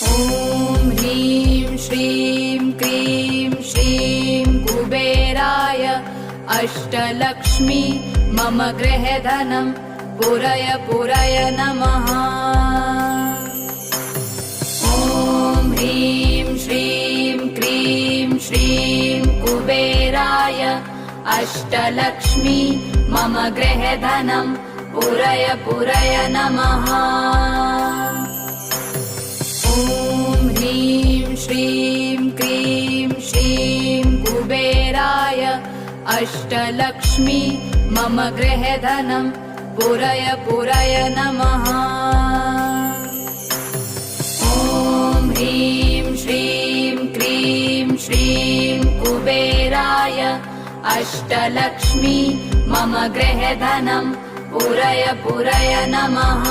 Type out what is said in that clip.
ॐ ह्रीं श्रीं क्रीं श्रीं कुबेराय अष्टलक्ष्मी मम गृहधनं पुरय पुरय नमः। ॐ ह्रीं श्रीं क्रीं श्रीं कुबेराय अष्टलक्ष्मी मम गृहधनं पुरय पुरय नमः। ॐ ह्रीं श्रीं क्रीं श्रीं कुबेराय अष्टलक्ष्मी मम गृहधनं पुरय पुरय नमः। ॐ ह्रीं श्रीं क्रीं श्रीं कुबेराय अष्टलक्ष्मी मम गृहधनं पुरय पुरय नमः।